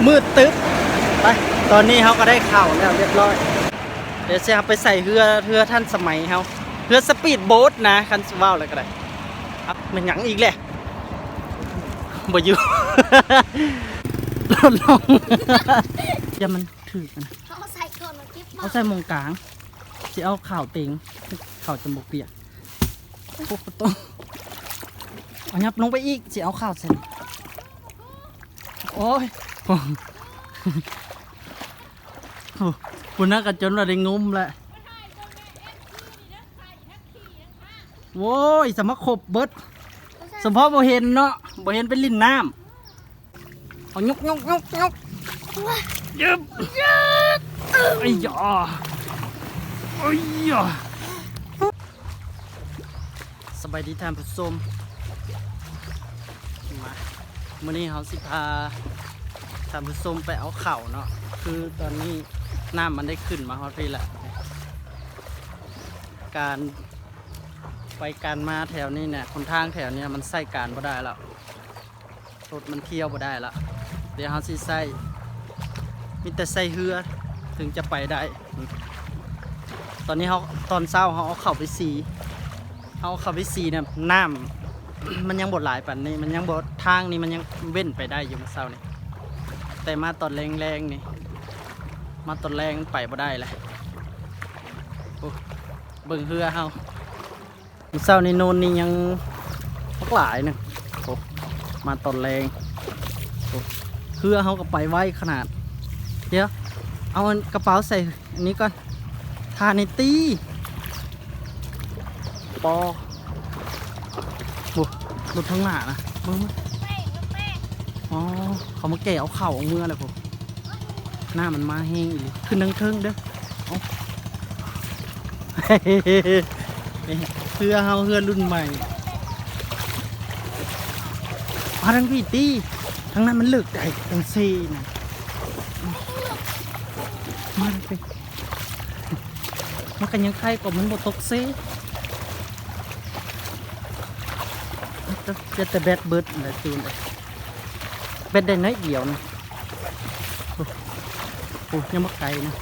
มืดตึ๊บไปตอนนี้เขาก็ได้ข่าวแล้วเรียบร้อยเดี๋ยวจะไปใส่เรือท่านสมัยเขาเรือสปีดโบ๊ทนะคันว่าวอะไรก็ได้มันหยังอีกแหละบ่อยู่ ลงอย่ามันถือกันเขาใส่ก่อนมากิ๊บเอาใส่มงกลางจะเอาข่าวเต็งข่าวจมูกเปียกพวกต้นเอายับลงไปอีกจะเอาข่าวใส่โอ้ยคุณน่ากันจนเราได้งุ้มแหละโว้ยสมคบเบิดสมพอบ่เห็นเนาะบ่เห็นเป็นลิ้นน้ำเอายกยึบไอ้ยาไอ้ยาสบายดีท่านผู้ชมมามื้อนี้เขาสิพาท่านผู้ชมไปเอาเข่าเนาะคือตอนนี้น้ำมันได้ขึ้นมาฮอตพี่ละการไปการมาแถวนี้เนี่ยคนทางแถวนี้มันใส่การบ่ได้แล้วรถมันเที่ยวบ่ได้แล้วเดี๋ยวเขาสิใส่มีแต่ใส่เรือถึงจะไปได้ตอนนี้เขาตอนเช้าเขาเอาเข่าไปสีเนี่ยน้ำมันยังบดหลายปันนี้มันยังบดทางนี้มันยังเว้นไปได้อยู่เมื่อเช้านี่แต่มาตอนแรงนี่มาตอนแรงไปบ่ได้เลยเบิ่งเรือเฮาเมื่อเช้านี่โนนนี่ยังพักหลายนึงมาตอนแรงเรือเฮาก็ไปไวขนาดเดี๋ยวเอากระเป๋าใส่อันนี้ก่อนทาในตีปอรถทั้งหน้านะมึงอ๋อเขามาแก่เอาเข่าเอาเมื่ออะไรผมหน้ามันมาแห้งอีกขึ้นทั้งเทิงเด้อเพื่อเฮาเพื่อรุ่นใหม่มาทั้งพี่ตีทั้งนั้นมันเลือกใจทั้งซีนะมาไปมันกันยังใครก็มันบดตกซีจะแต่แบดเบิร์ดอะไรจูนแบดได้น้อยเดียวนะโอ้ยังมักไก่นะ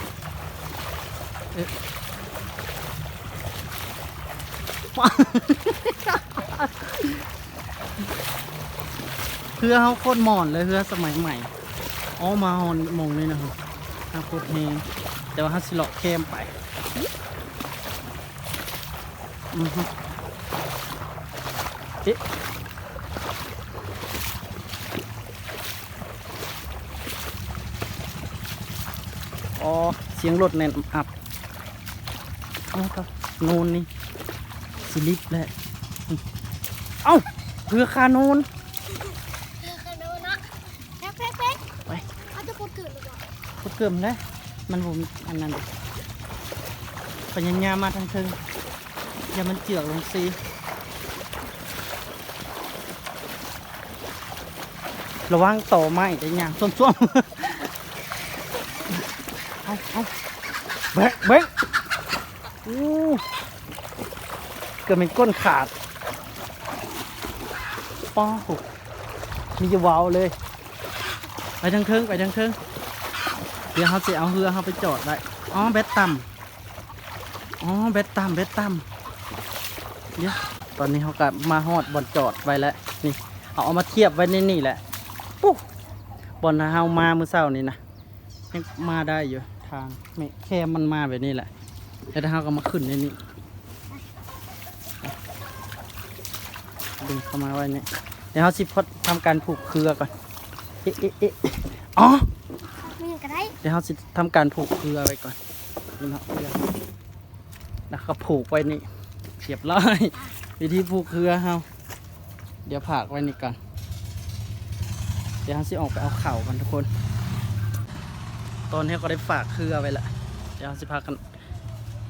เพื่อเขาโคตรหมอนเลยเพื่อสมัยใหม่อ๋อมาหอนมงเลยนะครับโคตรเฮงแต่ว่าฮัสซิลล์เข้มไปเอ๊ะอ๋อเสียงรถแน่นอับเอาครับโนนนี่สลิปแหละเอ้าเพื่อคาโนนนะแป๊กไปเขาจะพูดเกิดหรือเปล่าพูดเกิมเลยมันผมอันนั้นปัญญามาทางเทิงอย่ามันเจือกลงซีระวังต่อไม้แต่ยังส้มๆเอาเบ๊กเกิดเป็นก้นขาดป้อมีจะวาวเลยไปทางเทิงเดี๋ยวเขาจะเอาเรือเขาไปจอดได้อ๋อเบ็ดต่ำเบ็ดต่ำเดี๋ยวตอนนี้เขาก็มาฮอดบนจอดไว้แล้วนี่เอามาเทียบไว้นี่แหละปุ๊บบนเฮามาเมื่อเช้านี้นะยังมาได้อยู่ทางไม่แค่มันมาแบบนี้แหละแล้วเฮาก็มาขึ้นในนี้ดึงเข้ามาไว้นี่เดี๋ยวเขาสิพดทำการผูกเครือก่อนอ๋อเดี๋ยวเขาสิทำการผูกเครือไว้ก่อนนี่เนาะแล้วก็ผูกไว้นี่เรียบร้อยวิธีผูกเครือเฮาเดี๋ยวผากไว้นี่ก่อนเดี๋ยวเขาสิออกไปเอาเข่ากันทุกคนตอนนี้ก็ได้ฝากเครือไว้ละเดี๋ยวเขาสิพากัน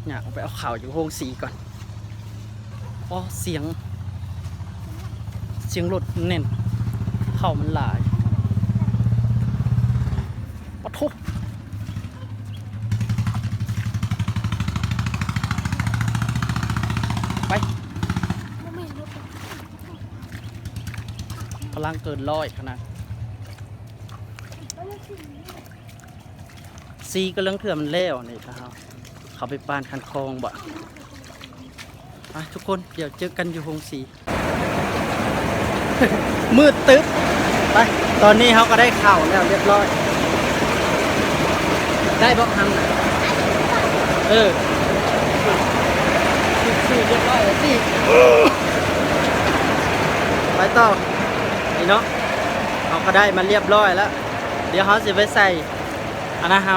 อยากออกไปเอาเข่าอยู่โฮงสีก่อนอ๋อเสียงรถเน่นเข่ามันหลายปะทุไปพลังเกินร้อยขนาด ซีก็เรื่องเถื่อมันแล้วนี่ครับเขาไปปานคันคลองบ่ไปทุกคนเดี๋ยวเจอกันอยู่โฮงสี มืดตึ๊บไปตอนนี้เขาก็ได้ข่าวแล้วเรียบร้อยได้บอกทำนะสี่เรียบร้อยแล้วสิไปต่อนี่เนาะเขาก็ได้มาเรียบร้อยแล้วเดี๋ยวเขาจะไปใส่อันนะเฮา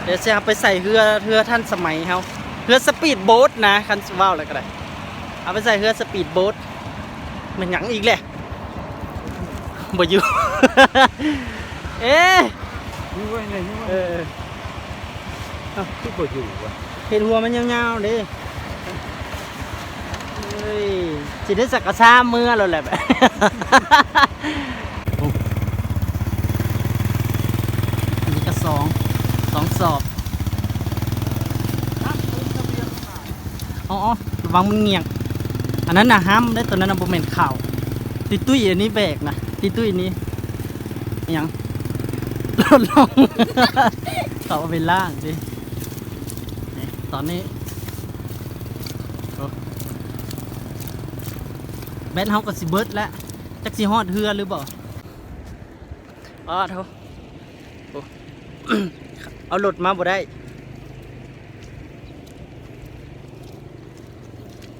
เดี๋ยวจะไปใส่เรือท่านสมัยเฮาเรือสปีดโบ๊ทนะคันว่าวอะไรก็ได้เอาไปใส่เรือสปีดโบ๊ทมันหยังอีกแหละบ่อยู่ เอ๊ะ นี่ว่าไงนี่ว่าที่บ่อยู่วะ เห็นหัวมันยาวๆดิเฮ้ยสิได้สักกระซ่ามือแล้วแหละแบบ อันนี้ก็สองสอบอ๋อระวังมันเงียงอันนั้นนะห้ามได้ตัวนั้นนะโบเมนข่าวติตุ้ยอันนี้แบกนะติตุ้ยอันนี้ยังลดลง เขาเอาไปล่างดินี่ตอนนี้แบนเฮากับสิเบิร์ดแล้วจักสิฮอดเฮือหรือเปล่าอ๋อเท่า เอาหลุดมาบ่ได้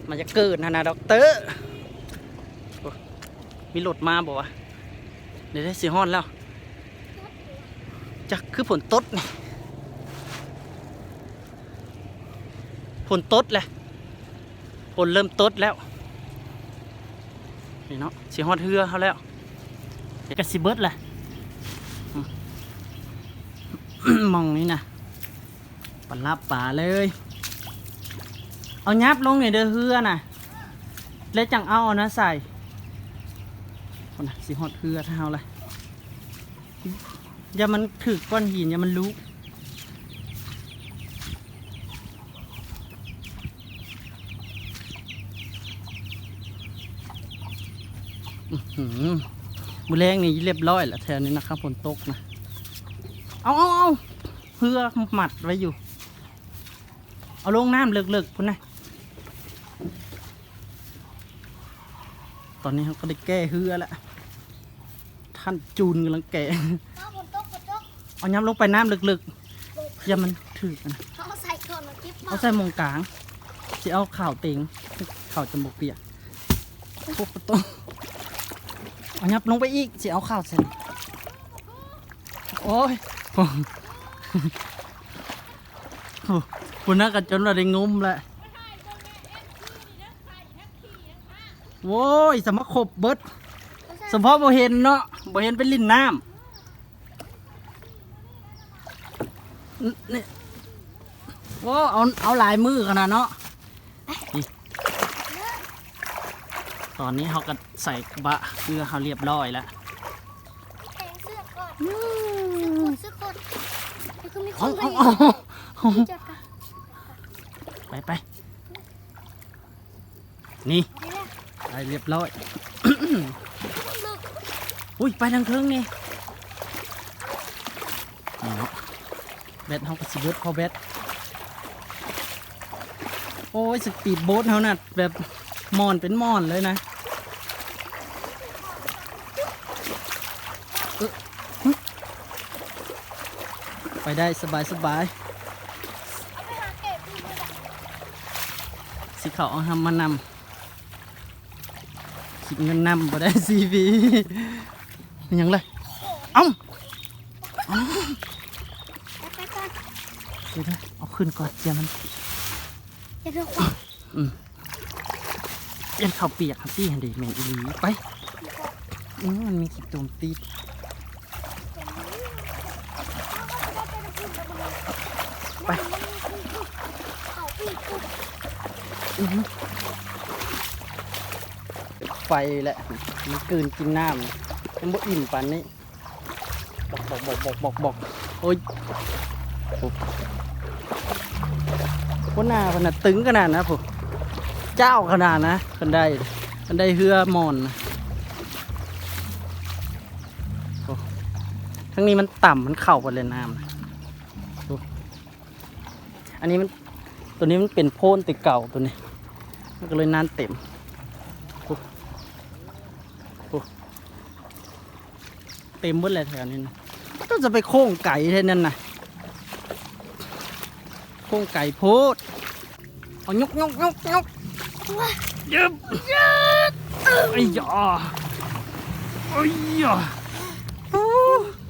มันจะเกิดนะด็อกเตอร์มีหลุดมาบ่วะเดี๋ยวได้สิฮอดแล้วจักคือผลตดนี่ผลตดแหละผลเริ่มตดแล้วนี่เนาะสิฮอดเฮือเขาแล้วเดี๋ยวก็สิเบิร์ดแหละ มองนี่นะปลาป่าเลยเอายับลงในเดือเฮือน่ะแล้วจังเอานะใส่คนน่ะสิฮอดเฮือเท่าเลยอย่ามันถือก้อนหินอย่ามันลุกมือแรงนี่เรียบร้อยแล้วแถวนี้นะครับฝนตกนะเอาเพื่อหมัดไว้อยู่เอาลงน้ำเลิกๆพุ่นนะตอนนี้เขาก็ได้แก้เฮือแล้วท่านจูนกำลังแก้เอาย้ำลงไปน้ำลึกๆอย่ามันถือนะ เขาใส่ก่อนมากิ๊บ เอาใส่มงกลางจะเอาข่าวเต็งข่าวจมูกเปียกพวกประตูเอายับลงไปอีกจะเอาข่าวเสร็จโอ้ยคุณน่ากันจนเราได้งุ้มแหละโว้ยสมะขบเบิดสมพอบ่เห็นเนาะบ่เห็นเป็นลิ้นน้ำนี่โอ้เอาหลายมือขนาดเนาะนี่ตอนนี้เขาก็ใส่กระบะเพื่อเขาเรียบร้อยแล้ว แต่งเสื้อก่อนเสื้อก่อนแล้วก็มีค เอา น เอา จัดกัน ไปนี่ นี่แหละ ไปเรียบร้อย ลึก อุ้ยไปทางเครื่องนี่นี่เนาะแบตเขาก็สิเบิดพอแบตโอ้ยสปีดโบ๊ทเขาน่ะแบบมอนเป็นมอนเลยนะไปได้สบายเอาไปหาเก็บที่นี่แหละ สิเขาเอาทำมานำคิดเงินนำบ่ได้ซีวียังเลยเอ้า ไปก่อน เดี๋ยวเอาขึ้นก่อนเดี๋ยวมัน อย่าเพิ่งควัก ยันข้าวเปียกครับพี่ฮันดีแมงอีหลีไปมันมีขีดโจมตีไป เขาปีกปุ๊บ ไฟแหละมันกลืนกินน้ำมันบ่อิ่มปานนี้บอกโอ้ยคนหน้าขนาดตึงขนาดนะผมเจ้าขนาดนะคนได้เฮือมอนนะโอ้ ทั้งนี้มันต่ำมันเข่าไปเลยน้ำนะดูอันนี้มันตัวนี้มันเป็นโพนติเก่าตัวนี้มันก็เลยน้ำเต็มเต็มหมดเลยแถวนี้นะก็จะไปโค้งไก่แท่นั้นนะโค้งไก่โพดเอายกยึบไอ้ยาไอ้ยา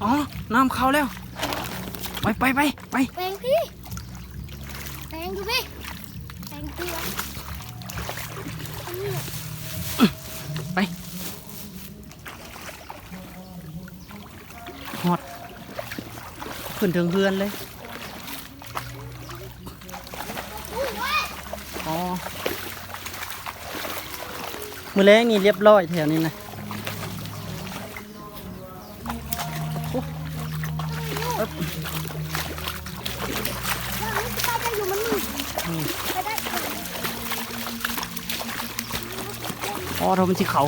อ๋อน้ำเข้าแล้วไป แปลงพี่แปลงดูพี่แปลงเกลืออันนี้ ไปหอดขึ้นถึงเฮือนเลย อุ้ยเว้ย อ๋อมือแรงนี่เรียบร้อยแถวนี้นะโอ้ ว่ามันจะได้อยู่มันมืดไปได้ อ๋อเราเป็นที่เขา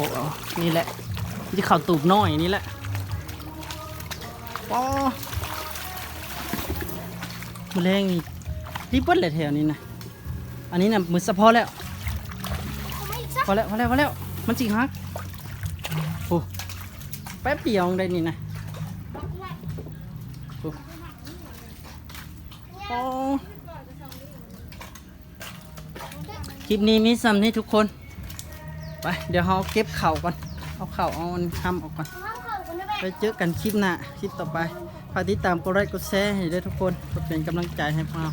นี่แหละที่เขาตูบน้อยนี่แหละอ๋อมือแรงนี่รีบเบิ้ลเลยแถวนี้นะอันนี้นะมือสะพอแล้ว เอาไม่ซะ พอแล้วมันจิฮักโอ้แป๊บเดียวได้นี่นะโอ้โอ้คลิปนี้มีซ้ำนี่ทุกคนไปเดี๋ยวเราเก็บเข่าก่อนเอาเข่าเอามันทำออกก่อน เอาเข้ากันนะแม่ ไปเจอกันคลิปหน้าคลิปต่อไปฝากติดตามกดไลค์กดแชร์ให้ด้วยทุกคนเพื่อเป็นกำลังใจให้พวกเรา